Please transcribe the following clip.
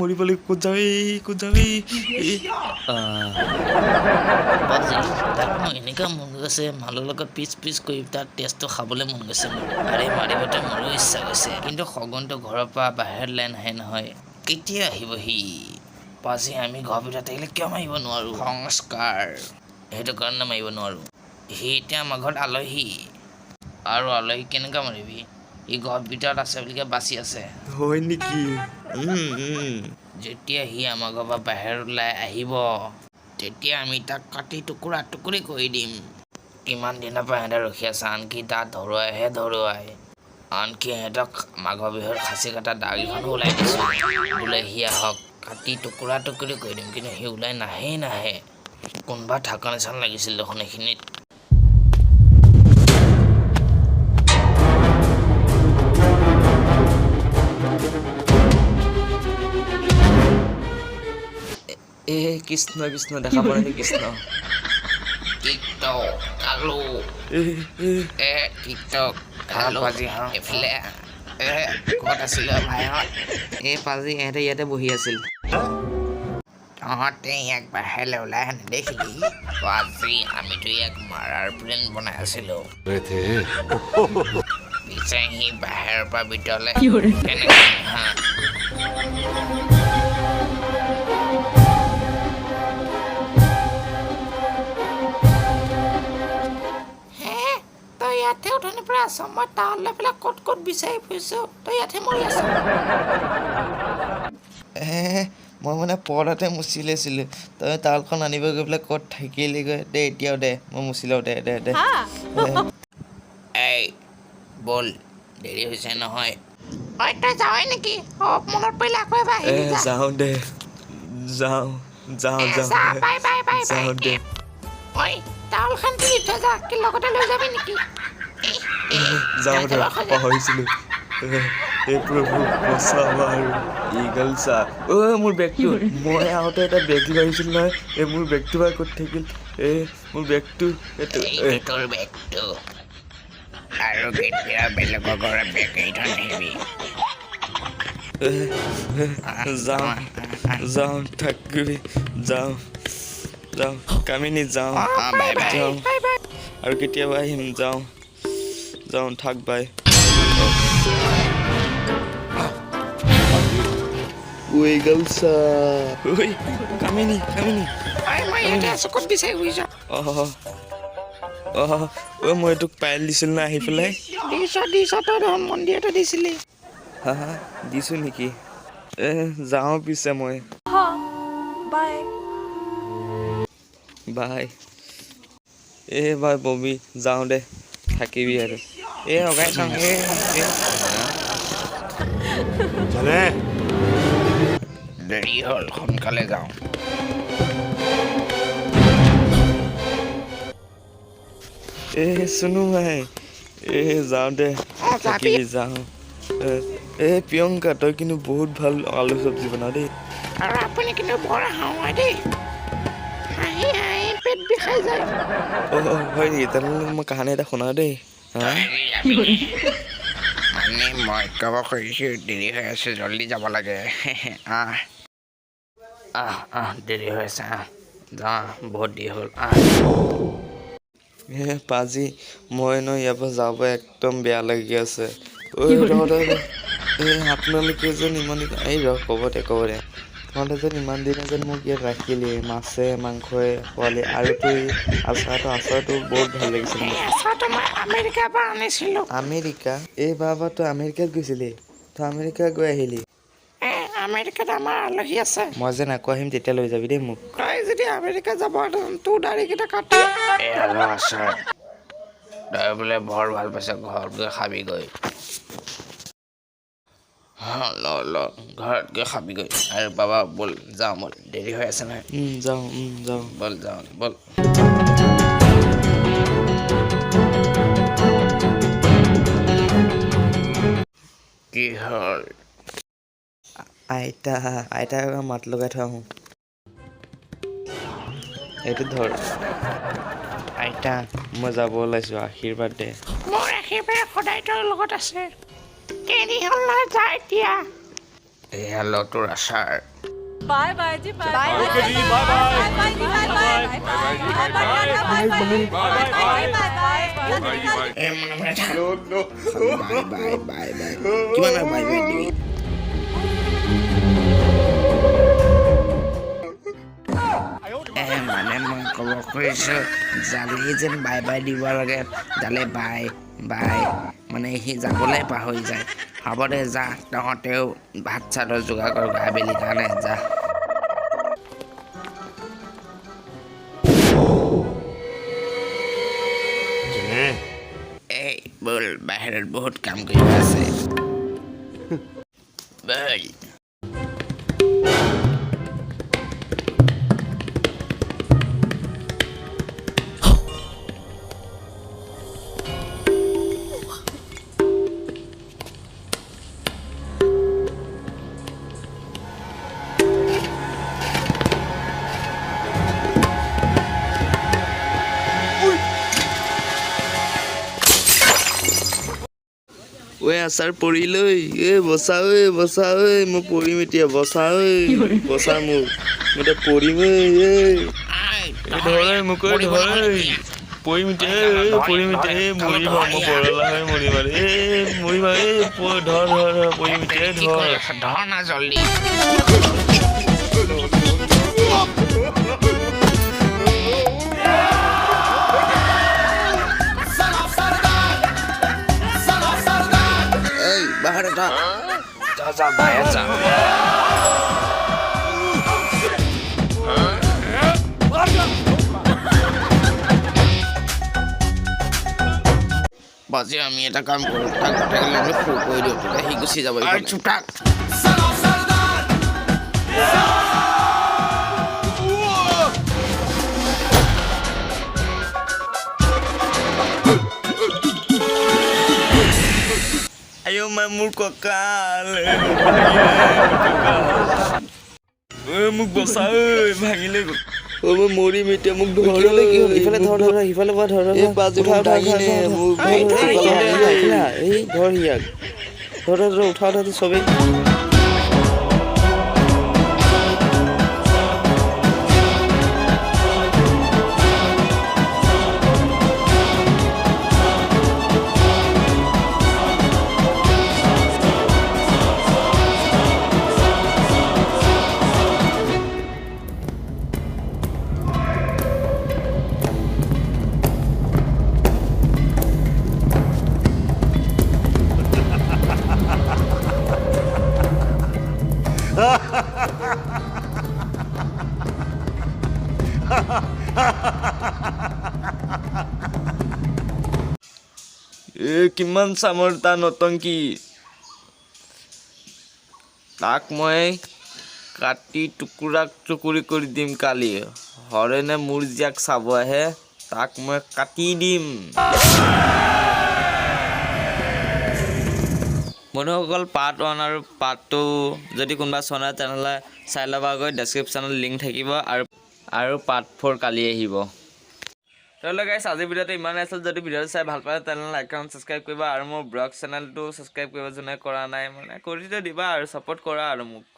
মৰিবলৈ ক'ত যাবি তাক মই এনেকুৱা মন গৈছে মালৰ লগত পিচ কৰি তাৰ টেষ্টটো খাবলৈ মন গৈছে মোৰ আৰে মাৰিবতে মোৰো ইচ্ছা গৈছে কিন্তু সগুনটো ঘৰৰ পৰা বাহিৰলৈ নাহে নহয় কেতিয়া আহিব সি পাজি আমি ঘৰৰ ভিতৰত থাকিলে কিয় মাৰিব নোৱাৰো সংস্কাৰ সেইটো কাৰণে মাৰিব নোৱাৰো সি এতিয়া আমাৰ ঘৰত আলহী আৰু আলহী কেনেকুৱা মাৰিবি ই ঘৰৰ ভিতৰত আছে বুলিকে বাচি আছে হয় নেকি যেতিয়া সি আমাৰ ঘৰৰ পৰা বাহিৰ ওলাই আহিব তেতিয়া আমি তাক কাটি টুকুৰা কৰি দিম কিমান দিনৰ পৰা সিহঁতে ৰখি আছে আনকি তাত ধৰুৱাই আনকি সিহঁতক মাঘৰ বিহুৰ খাচী কটা দাগিখনো ওলাই দিছোঁ বোলে সি আহক কাটি টুকুৰা কৰি দিম কিন্তু সি ওলাই নাহে কোনোবা থকা নিচিনা লাগিছিল দেখোন এইখিনিত কৃষ্ণ দেখা পোৱা নাই কৃষ্ণ এইফালে ক'ত আছিলে ভাইহঁত পাজি ইহঁতে ইয়াতে বহি আছিল তহঁতে ইয়াক বাহিৰলৈ ওলাই নেদেখিলি আজি আমিতো ইয়াক মাৰাৰ প্লেন বনাই আছিলো পিছে সি বাহিৰৰ পৰা ভিতৰলৈ কেনেকৈ ইয়াতে উঠনি পৰা আছ মই তালৈ পেলাই ক'ত বিচাৰি ফুৰিছো তই ইয়াতে মৰি আছ মই মানে পৰ্দাতে মুচি লৈছিলোঁ তই তালখন আনিব গৈ পেলাই ক'ত থাকিলিগৈ দে এতিয়াও দে মই মুচি লওঁ দে এই বল দেৰি হৈছে নহয় তই যাৱই নেকি মনত পৰিলে আকৌ এবাৰ যাওঁ দে যাওঁ দে ঐ তালখন তুলি থৈ যা কি লগতে লৈ যাবি নেকি যাওঁ দে পাহৰিছিলোঁ প্ৰভু বচাবা আৰু ইগল চা মোৰ বেগটো মই আহোঁতে এটা বেগ লৈ আহিছিলোঁ নহয় মোৰ বেগটো বা ক'ত থাকিল মোৰ বেগটো তোৰ বেগটো আৰু কেতিয়া বেলেগৰ ঘৰত বেগ এৰি থৈ নাহিবি যাওঁ থাকিবি যাওঁ কামিনী যাওঁ আৰু কেতিয়াবা আহিম যাওঁ থাক বাই কামিনী মই তোক পাইল দিছিল না আহি পেলাই মন্দিৰতে দিছিলি হা দিছো নেকি যাওঁ পিছে মই বাই বাই ববি যাওঁ দে থাকিবি আৰু লগাই চাওঁ দেৰি হ'ল সোনকালে যাওঁ চুনু ভাই যাওঁ দে থাকিবি যাওঁ প্ৰিয়ংকা তই কিন্তু বহুত ভাল আলু চব্জি বনাও দেই আৰু আপুনি কিন্তু বৰ হাওঁৱাই দেই পেট বিষাই যায় হয় নেকি তেনেহ'লে মই কাহানী এটা শুনাও দেই মানে মই ক'ব খুজিছোঁ দেৰি হৈ আছে জল্দি যাব লাগে দেৰি হৈ আছে যা বহুত দেৰি হ'ল পাজি মই ইয়াৰ পৰা যাব একদম বেয়া লাগি আছে আপোনালোকে যেন ইমান ক'ব দে তহঁতে যেন ইমান দিনে যেন মোক ইয়াত ৰাখিলি মাছে মাংসই খোৱালি আৰু তোৰ আচাৰটো বহুত ভাল লাগিছিল আমেৰিকাৰ পৰা আনিছিলোঁ আমেৰিকা বাবা তই আমেৰিকাত গৈছিলি তই আমেৰিকা গৈ আহিলি আমেৰিকাত আমাৰ আলহী আছে মই যেন আকৌ আহিম তেতিয়া লৈ যাবি দেই মোক তই যদি আমেৰিকা যাব তোৰ দাড়িকেইটা কাটি তই বোলে বৰ ভাল পাইছ ঘৰত গৈ খাবিগৈ ঘৰত গৈ খাবিগৈ আৰু বাবা ব'ল যাওঁ ব'ল দেৰি হৈ আছে নহয় যাওঁ ব'ল কি হ'ল আইতা আইতাক মাত লগাই থৈ আহোঁ এইটো ধৰ আইতা মই যাব ওলাইছোঁ আশীৰ্বাদ দে মোৰ একেবাৰে সদায় তোৰ লগত আছে কেনি হ'ল নহয় যা এতিয়া এয়া ল তোৰ আচাৰ Bye bye ji bye. Okay ji bye bye. Bye bye ji bye bye. Bye bye. Bye bye. বাই কিমান বাই বাই দিবি মানে মই ক'ব খুজিছোঁ জালি যেন বাই বাই দিব লাগে জালে বাই বাই মানে সি যাবলৈ পাহৰি যায় হ'ব দে যা তহঁতেও ভাত চাতৰ যোগাৰ কৰ আবেলি কাৰণে যা এই বল বাহিৰত বহুত কাম কৰিব আছে বল ঐ আচাৰ পৰিলৈ বচা ঐ মই পৰিম এতিয়া বচা বচা মোক মই এতিয়া পৰিম ধৰ মোক ধৰ পৰিম এতিয়া পৰিম এতিয়া মৰিম মই পৰলা হৈ মৰিম মৰিম ধৰ পৰিম এতিয়া ধৰ না জল্দি বাহিৰ যা বাহিৰ যা বাজি আমি এটা কাম কৰোঁ তাক গোটেই আমি ফু কৰি দিওঁ তেতিয়া সি গুচি যাব চুপ থাক আইও মা মোৰ কঁকাল মোক বচা ভাঙিলে মই মৰিম এতিয়া মোক ধৰ ইফালে ধৰ সিফালে ধৰ সিয়াক ধৰ উঠা চবেই কিমান চামৰ তাৰ নতংকি তাক মই কাটি টুকুৰি কৰি দিম কালি হৰেণে মোৰ জীয়াক চাব আহে তাক মই কাটি দিম বন্ধুসকল পাৰ্ট 1 আৰু পাৰ্ট 2 যদি কোনোবা চোৱা নাই তেনেহ'লে চাই ল'বাগৈ ডেছক্ৰিপশ্যনত লিংক থাকিব আৰু পাৰ্ট 4 কালি আহিব তাহলে গাইস আজি ভিডিওটো ইমানেই আছিল যদি ভিডিওটো চাই ভাল পায় তেনেহ'লে লাইক আৰু সাবস্ক্ৰাইব কৰিবা আৰু মোৰ ব্লগ চেনেলটো সাবস্ক্ৰাইব কৰিব যোনে কৰা নাই মানে কৰি দিবা আৰু সাপোৰ্ট কৰা আৰু মোক